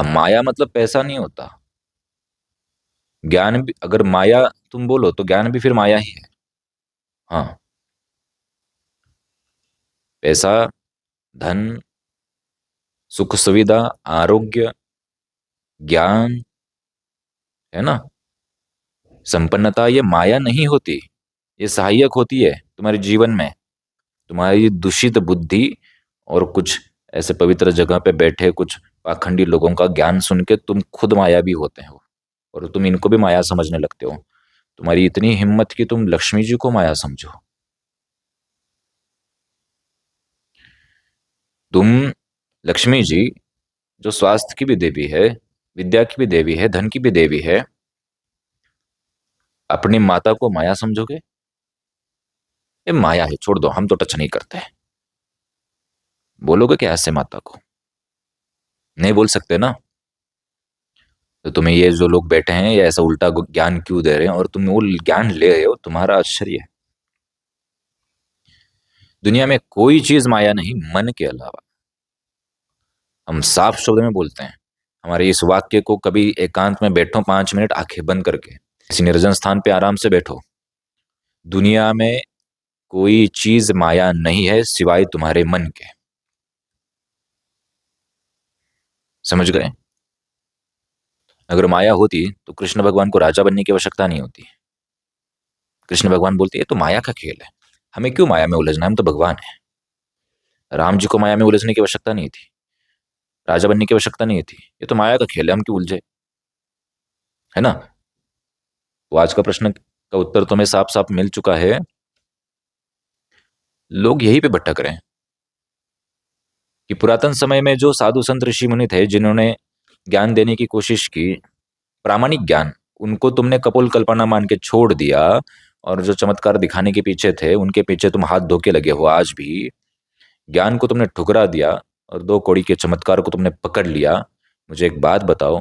माया मतलब पैसा नहीं होता। ज्ञान भी, अगर माया तुम बोलो तो ज्ञान भी फिर माया ही है। हाँ। पैसा, धन, सुख सुविधा, आरोग्य, ज्ञान, है ना, संपन्नता, ये माया नहीं होती। ये सहायक होती है तुम्हारे जीवन में। तुम्हारी दूषित बुद्धि और कुछ ऐसे पवित्र जगह पे बैठे कुछ पाखंडी लोगों का ज्ञान सुन के तुम खुद मायावी होते हो और तुम इनको भी माया समझने लगते हो। तुम्हारी इतनी हिम्मत कि तुम लक्ष्मी जी को माया समझो। तुम लक्ष्मी जी, जो स्वास्थ्य की भी देवी है, विद्या की भी देवी है, धन की भी देवी है, अपनी माता को माया समझोगे? ये माया है, छोड़ दो, हम तो टच नहीं करते। बोलोगे क्या ऐसे माता को? नहीं बोल सकते ना। तो तुम्हें ये जो लोग बैठे हैं ये ऐसा उल्टा ज्ञान क्यों दे रहे हैं और तुम वो ज्ञान ले रहे हो? तुम्हारा आश्चर्य है। दुनिया में कोई चीज माया नहीं मन के अलावा। हम साफ शब्द में बोलते हैं। हमारे इस वाक्य को कभी एकांत में बैठो 5 मिनट आंखें बंद करके, किसी निर्जन स्थान पे आराम से बैठो। दुनिया में कोई चीज माया नहीं है सिवाय तुम्हारे मन के। समझ गए? अगर माया होती तो कृष्ण भगवान को राजा बनने की आवश्यकता नहीं होती। कृष्ण भगवान बोलते हैं तो माया का खेल है, हमें क्यों माया में उलझना है, हम तो भगवान है। राम जी को माया में उलझने की आवश्यकता नहीं थी, राजा बनने की आवश्यकता नहीं थी। ये तो माया का खेल है, हम क्यों उलझे? है ना? तो आज का प्रश्न का उत्तर तुम्हें साफ साफ मिल चुका है। लोग यही पे भटक रहे हैं कि पुरातन समय में जो साधु संत ऋषि मुनि थे जिन्होंने ज्ञान देने की कोशिश की, प्रामाणिक ज्ञान, उनको तुमने कपोल कल्पना मान के छोड़ दिया। और जो चमत्कार दिखाने के पीछे थे उनके पीछे तुम हाथ धो के लगे हो आज भी। ज्ञान को तुमने ठुकरा दिया और 2 कौड़ी के चमत्कार को तुमने पकड़ लिया। मुझे एक बात बताओ,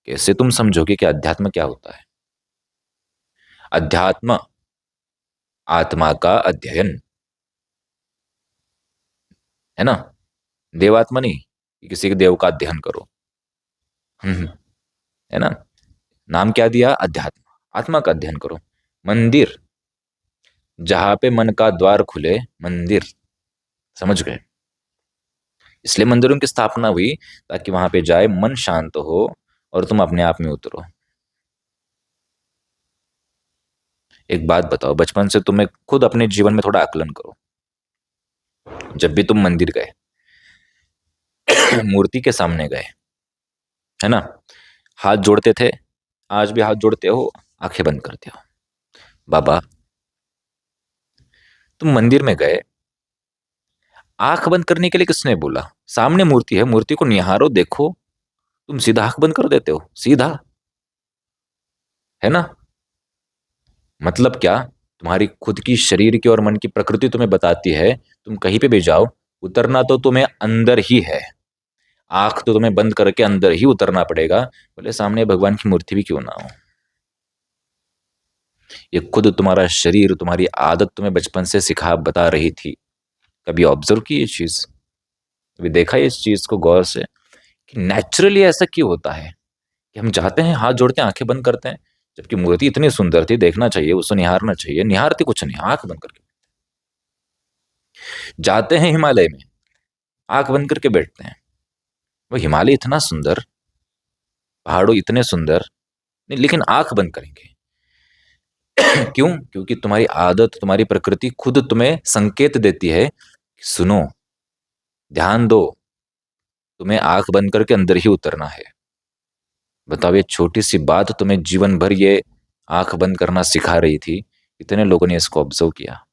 कैसे तुम समझोगे कि अध्यात्म क्या होता है? अध्यात्म, आत्मा का अध्ययन, है ना? देवात्मा नहीं कि किसी के देव का अध्ययन करो। हम्म, है ना? नाम क्या दिया? अध्यात्म, आत्मा का अध्ययन करो। मंदिर, जहां पे मन का द्वार खुले, मंदिर। समझ गए? इसलिए मंदिरों की स्थापना हुई ताकि वहां पे जाए मन शांत हो और तुम अपने आप में उतरो। एक बात बताओ, बचपन से तुम्हें खुद अपने जीवन में थोड़ा आकलन करो। जब भी तुम मंदिर गए, मूर्ति के सामने गए, है ना, हाथ जोड़ते थे, आज भी हाथ जोड़ते हो, आंखें बंद करते हो। बाबा, तुम मंदिर में गए, आंख बंद करने के लिए किसने बोला? सामने मूर्ति है, मूर्ति को निहारो, देखो। तुम सीधा आंख बंद कर देते हो, सीधा। है ना? मतलब क्या? तुम्हारी खुद की शरीर की और मन की प्रकृति तुम्हें बताती है तुम कहीं पे भी जाओ, उतरना तो तुम्हें अंदर ही है। आंख तो तुम्हें बंद करके अंदर ही उतरना पड़ेगा, भले सामने भगवान की मूर्ति भी क्यों ना हो। ये खुद तुम्हारा शरीर, तुम्हारी आदत तुम्हें बचपन से सिखा बता रही थी। कभी ऑब्जर्व की ये चीज? कभी देखा ये इस चीज को गौर से कि नेचुरली ऐसा क्यों होता है कि हम जाते हैं, हाथ जोड़ते हैं, आंखें बंद करते हैं, जबकि मूर्ति इतनी सुंदर थी, देखना चाहिए, उसको निहारना चाहिए, निहारते कुछ नहीं, आंख बंद करके। जाते हैं हिमालय में, आंख बंद करके बैठते हैं। वो हिमालय इतना सुंदर, पहाड़ों इतने सुंदर, नहीं, लेकिन आंख बंद करेंगे। क्यों? क्योंकि तुम्हारी आदत, तुम्हारी प्रकृति खुद तुम्हें संकेत देती है कि सुनो, ध्यान दो, तुम्हें आंख बंद करके अंदर ही उतरना है। बताओ, ये छोटी सी बात तुम्हें जीवन भर ये आंख बंद करना सिखा रही थी। कितने लोगों ने इसको ऑब्जर्व किया?